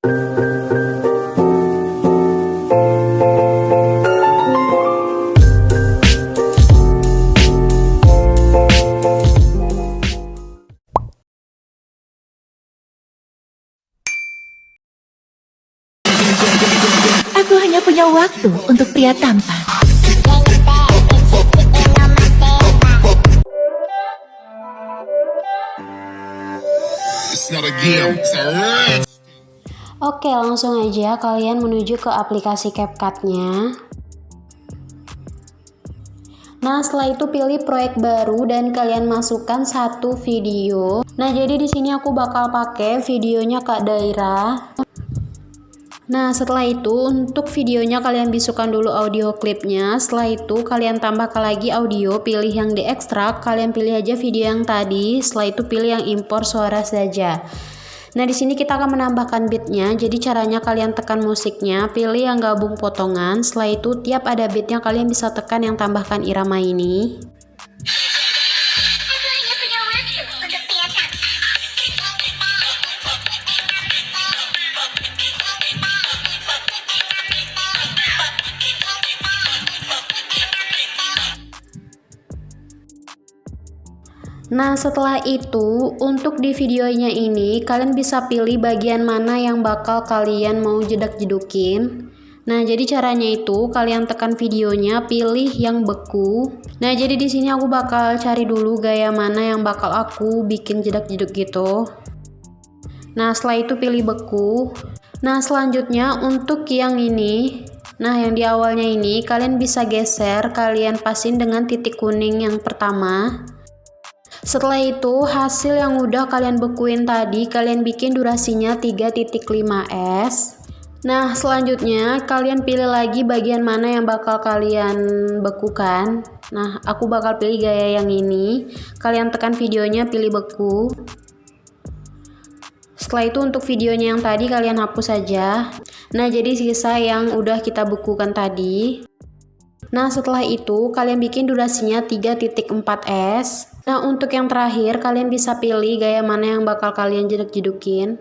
Aku hanya punya waktu untuk pria tampan. Oke, langsung aja kalian menuju ke aplikasi CapCut-nya. Nah, setelah itu pilih proyek baru dan kalian masukkan satu video. Nah, jadi di sini aku bakal pakai videonya Kak Daira. Nah, setelah itu untuk videonya kalian bisukan dulu audio klipnya. Setelah itu kalian tambahkan lagi audio, pilih yang diekstrak, kalian pilih aja video yang tadi. Setelah itu pilih yang impor suara saja. Nah, di sini kita akan menambahkan beatnya. Jadi caranya kalian tekan musiknya, pilih yang gabung potongan. Setelah itu tiap ada beatnya kalian bisa tekan yang tambahkan irama ini. Nah, setelah itu untuk di videonya ini kalian bisa pilih bagian mana yang bakal kalian mau jedak-jedukin. Nah, jadi caranya itu kalian tekan videonya, pilih yang beku. Nah, jadi di sini aku bakal cari dulu gaya mana yang bakal aku bikin jedak-jeduk gitu. Nah, setelah itu pilih beku. Nah, selanjutnya untuk yang ini, nah yang di awalnya ini kalian bisa geser, kalian pasin dengan titik kuning yang pertama. Setelah itu hasil yang udah kalian bekuin tadi kalian bikin durasinya 3.5s. Nah, selanjutnya kalian pilih lagi bagian mana yang bakal kalian bekukan. Nah, aku bakal pilih gaya yang ini. Kalian tekan videonya, pilih beku. Setelah itu untuk videonya yang tadi kalian hapus saja. Nah, jadi sisa yang udah kita bekukan tadi. Nah, setelah itu kalian bikin durasinya 3.4s. Nah, untuk yang terakhir kalian bisa pilih gaya mana yang bakal kalian jeduk-jedukin.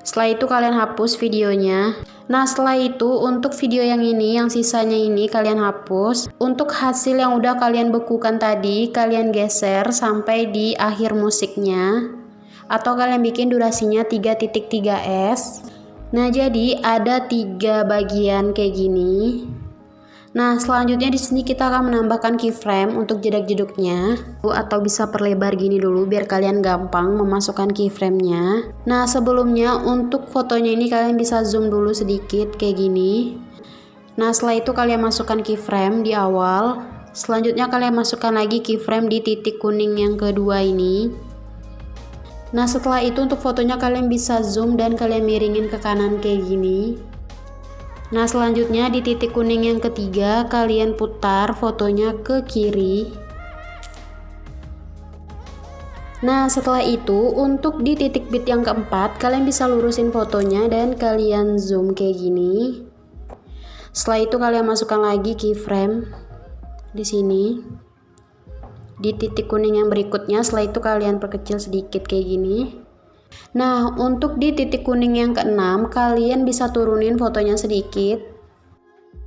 Setelah itu kalian hapus videonya. Nah, setelah itu untuk video yang ini, yang sisanya ini kalian hapus. Untuk hasil yang udah kalian bekukan tadi kalian geser sampai di akhir musiknya. Atau kalian bikin durasinya 3.3s. Nah, jadi ada 3 bagian kayak gini. Nah, selanjutnya di sini kita akan menambahkan keyframe untuk jedak-jeduknya, atau bisa perlebar gini dulu biar kalian gampang memasukkan keyframe-nya. Nah, sebelumnya untuk fotonya ini kalian bisa zoom dulu sedikit kayak gini. Nah, setelah itu kalian masukkan keyframe di awal. Selanjutnya kalian masukkan lagi keyframe di titik kuning yang kedua ini. Nah, setelah itu untuk fotonya kalian bisa zoom dan kalian miringin ke kanan kayak gini. Nah, selanjutnya di titik kuning yang ketiga kalian putar fotonya ke kiri. Nah, setelah itu untuk di titik bit yang keempat kalian bisa lurusin fotonya dan kalian zoom kayak gini. Setelah itu kalian masukkan lagi keyframe di sini. Di titik kuning yang berikutnya, setelah itu kalian perkecil sedikit kayak gini. Nah, untuk di titik kuning yang keenam kalian bisa turunin fotonya sedikit.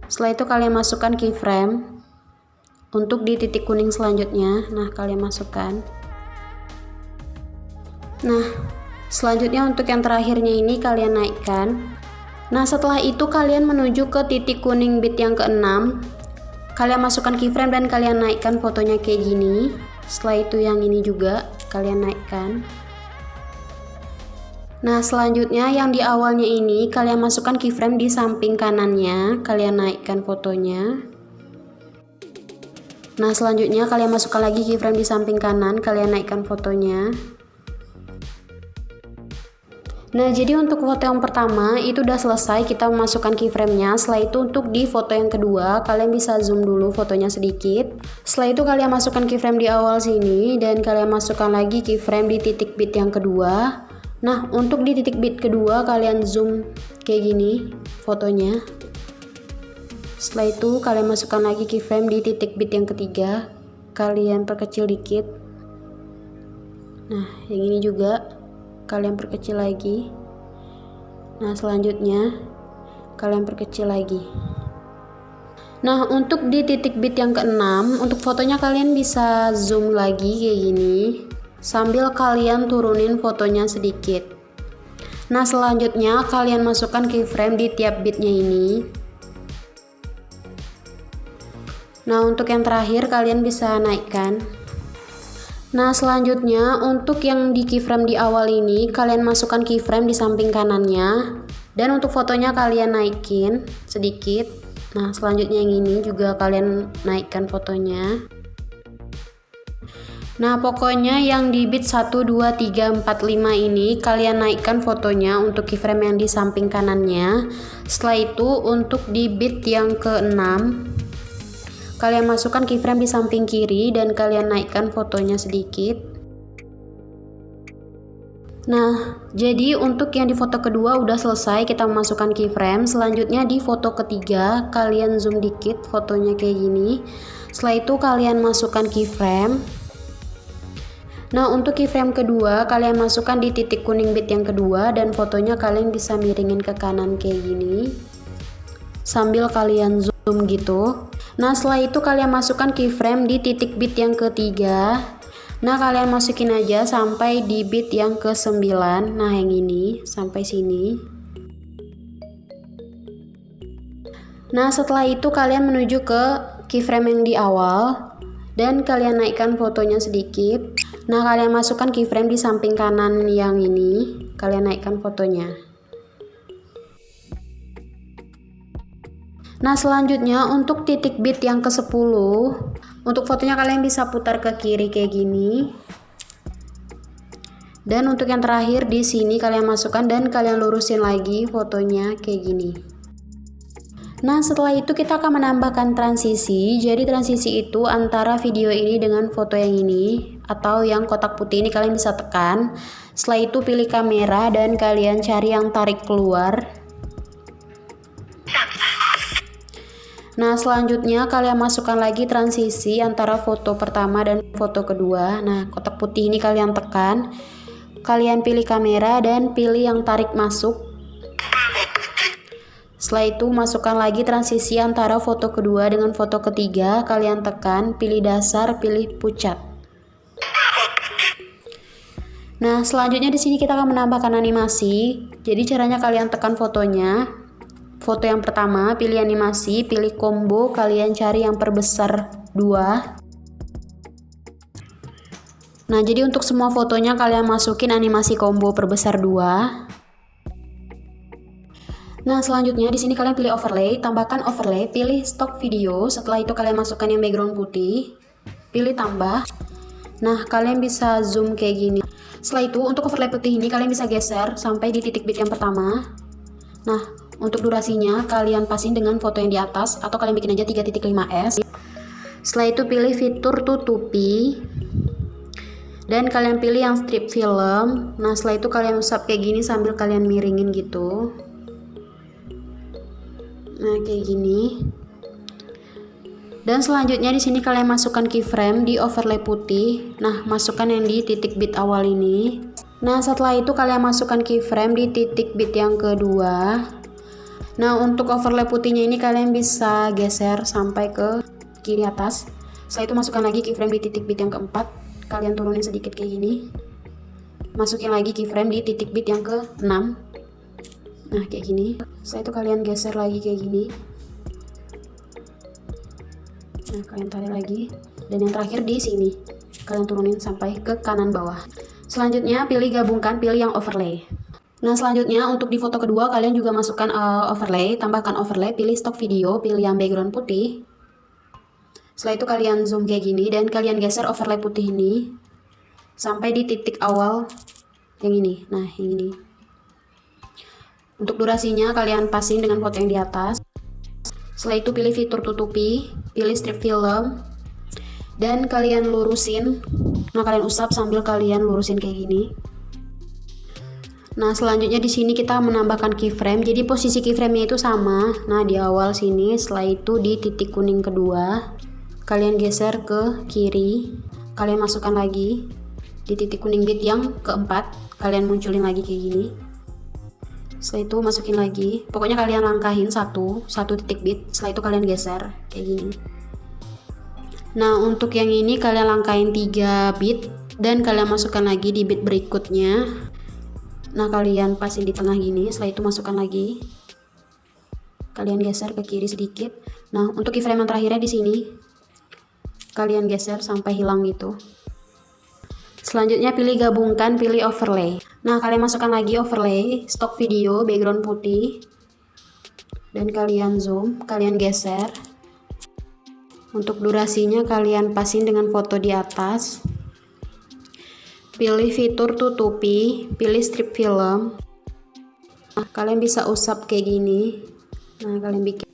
Setelah itu kalian masukkan keyframe untuk di titik kuning selanjutnya. Nah, kalian masukkan. Nah, selanjutnya untuk yang terakhirnya ini kalian naikkan. Nah, setelah itu kalian menuju ke titik kuning bit yang keenam. Kalian masukkan keyframe dan kalian naikkan fotonya kayak gini. Setelah itu yang ini juga kalian naikkan. Nah, selanjutnya yang di awalnya ini kalian masukkan keyframe di samping kanannya, kalian naikkan fotonya. Nah, selanjutnya kalian masukkan lagi keyframe di samping kanan, kalian naikkan fotonya. Nah, jadi untuk foto yang pertama itu udah selesai, kita memasukkan keyframe-nya. Setelah itu untuk di foto yang kedua, kalian bisa zoom dulu fotonya sedikit. Setelah itu kalian masukkan keyframe di awal sini dan kalian masukkan lagi keyframe di titik bit yang kedua. Nah, untuk di titik bit kedua kalian zoom kayak gini fotonya. Setelah itu kalian masukkan lagi keyframe di titik bit yang ketiga, kalian perkecil dikit. Nah, yang ini juga kalian perkecil lagi. Nah, selanjutnya kalian perkecil lagi. Nah, untuk di titik bit yang ke-6, untuk fotonya kalian bisa zoom lagi kayak gini, sambil kalian turunin fotonya sedikit. Nah, selanjutnya kalian masukkan keyframe di tiap bitnya ini. Nah, untuk yang terakhir kalian bisa naikkan. Nah, selanjutnya untuk yang di keyframe di awal ini, kalian masukkan keyframe di samping kanannya. Dan untuk fotonya kalian naikin sedikit. Nah, selanjutnya yang ini juga kalian naikkan fotonya. Nah, pokoknya yang di bit 1, 2, 3, 4, 5 ini kalian naikkan fotonya untuk keyframe yang di samping kanannya. Setelah itu untuk di bit yang ke-6, kalian masukkan keyframe di samping kiri dan kalian naikkan fotonya sedikit. Nah, jadi untuk yang di foto kedua udah selesai kita memasukkan keyframe. Selanjutnya di foto ketiga kalian zoom dikit fotonya kayak gini. Setelah itu kalian masukkan keyframe. Nah, untuk keyframe kedua kalian masukkan di titik kuning bit yang kedua dan fotonya kalian bisa miringin ke kanan kayak gini sambil kalian zoom gitu. Nah, setelah itu kalian masukkan keyframe di titik bit yang ketiga. Nah, kalian masukin aja sampai di bit yang ke-9. Nah, yang ini sampai sini. Nah, setelah itu kalian menuju ke keyframe yang di awal dan kalian naikkan fotonya sedikit. Nah, kalian masukkan keyframe di samping kanan yang ini. Kalian naikkan fotonya. Nah, selanjutnya untuk titik bit yang ke-10, untuk fotonya kalian bisa putar ke kiri kayak gini. Dan untuk yang terakhir di sini kalian masukkan dan kalian lurusin lagi fotonya kayak gini. Nah, setelah itu kita akan menambahkan transisi. Jadi transisi itu antara video ini dengan foto yang ini atau yang kotak putih ini kalian bisa tekan. Setelah itu pilih kamera dan kalian cari yang tarik keluar. Nah, selanjutnya kalian masukkan lagi transisi antara foto pertama dan foto kedua. Nah, kotak putih ini kalian tekan. Kalian pilih kamera dan pilih yang tarik masuk. Setelah itu masukkan lagi transisi antara foto kedua dengan foto ketiga. Kalian tekan, pilih dasar, pilih pucat. Nah, selanjutnya di sini kita akan menambahkan animasi. Jadi caranya kalian tekan fotonya. Foto yang pertama, pilih animasi, pilih combo, kalian cari yang perbesar 2. Nah, jadi untuk semua fotonya kalian masukin animasi combo perbesar 2. Nah, selanjutnya di sini kalian pilih overlay, tambahkan overlay, pilih stock video. Setelah itu kalian masukkan yang background putih, pilih tambah. Nah, kalian bisa zoom kayak gini. Setelah itu untuk overlay putih ini kalian bisa geser sampai di titik bit yang pertama. Nah, untuk durasinya kalian pasin dengan foto yang di atas atau kalian bikin aja 3.5s. Setelah itu pilih fitur tutupi dan kalian pilih yang strip film. Nah, setelah itu kalian usap kayak gini sambil kalian miringin gitu. Nah, kayak gini. Dan selanjutnya di sini kalian masukkan keyframe di overlay putih. Nah, masukkan yang di titik bit awal ini. Nah, setelah itu kalian masukkan keyframe di titik bit yang kedua. Nah, untuk overlay putihnya ini kalian bisa geser sampai ke kiri atas. Setelah itu masukkan lagi keyframe di titik bit yang keempat. Kalian turunin sedikit kayak gini. Masukin lagi keyframe di titik bit yang ke-6. Nah, kayak gini. Setelah itu kalian geser lagi kayak gini. Nah, kalian tarik lagi. Dan yang terakhir di sini. Kalian turunin sampai ke kanan bawah. Selanjutnya pilih gabungkan, pilih yang overlay. Nah, selanjutnya untuk di foto kedua kalian juga masukkan overlay, tambahkan overlay, pilih stock video, pilih yang background putih. Setelah itu kalian zoom kayak gini dan kalian geser overlay putih ini sampai di titik awal yang ini. Nah, yang ini. Untuk durasinya kalian pasin dengan foto yang di atas. Setelah itu pilih fitur tutupi, pilih strip film dan kalian lurusin. Nah, kalian usap sambil kalian lurusin kayak gini. Nah, selanjutnya di sini kita menambahkan keyframe. Jadi posisi keyframe-nya itu sama. Nah, di awal sini, setelah itu di titik kuning kedua, kalian geser ke kiri. Kalian masukkan lagi di titik kuning bit yang keempat. Kalian munculin lagi kayak gini. Setelah itu masukin lagi. Pokoknya kalian langkahin satu titik bit. Setelah itu kalian geser kayak gini. Nah, untuk yang ini kalian langkahin 3 bit dan kalian masukkan lagi di bit berikutnya. Nah, kalian pasin di tengah gini. Setelah itu masukkan lagi. Kalian geser ke kiri sedikit. Nah, untuk keyframe yang terakhirnya di sini kalian geser sampai hilang gitu. Selanjutnya pilih gabungkan, pilih overlay. Nah, kalian masukkan lagi overlay, stok video, background putih. Dan kalian zoom, kalian geser. Untuk durasinya kalian pasin dengan foto di atas. Pilih fitur tutupi, pilih strip film. Nah, kalian bisa usap kayak gini. Nah, kalian bikin.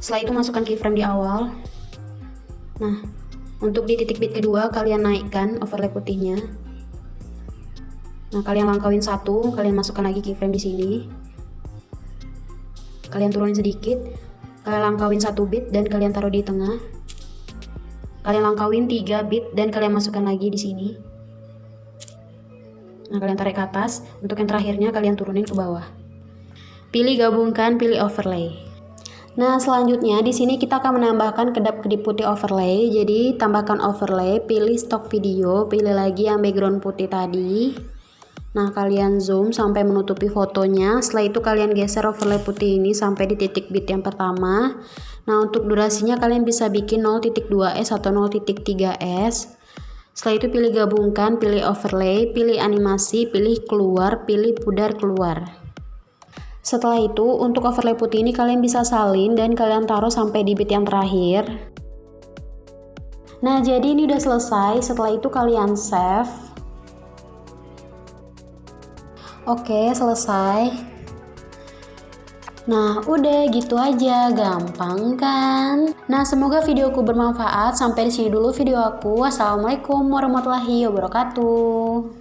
Setelah itu masukkan keyframe di awal. Nah, untuk di titik bit kedua kalian naikkan overlay putihnya. Nah, kalian langkauin satu, kalian masukkan lagi keyframe di sini. Kalian turunin sedikit, kalian langkauin 1 bit dan kalian taruh di tengah. Kalian langkauin 3 bit dan kalian masukkan lagi di sini. Nah, kalian tarik ke atas. Untuk yang terakhirnya kalian turunin ke bawah. Pilih gabungkan, pilih overlay. Nah, selanjutnya di sini kita akan menambahkan kedap-kedip putih overlay. Jadi, tambahkan overlay, pilih stok video, pilih lagi yang background putih tadi. Nah, kalian zoom sampai menutupi fotonya. Setelah itu kalian geser overlay putih ini sampai di titik bit yang pertama. Nah, untuk durasinya kalian bisa bikin 0.2s atau 0.3s. Setelah itu pilih gabungkan, pilih overlay, pilih animasi, pilih keluar, pilih pudar keluar. Setelah itu, untuk overlay putih ini kalian bisa salin dan kalian taruh sampai di bit yang terakhir. Nah, jadi ini udah selesai. Setelah itu kalian save. Oke, selesai. Nah, udah gitu aja, gampang kan? Nah, semoga videoku bermanfaat. Sampai di sini dulu video aku. Wassalamualaikum warahmatullahi wabarakatuh.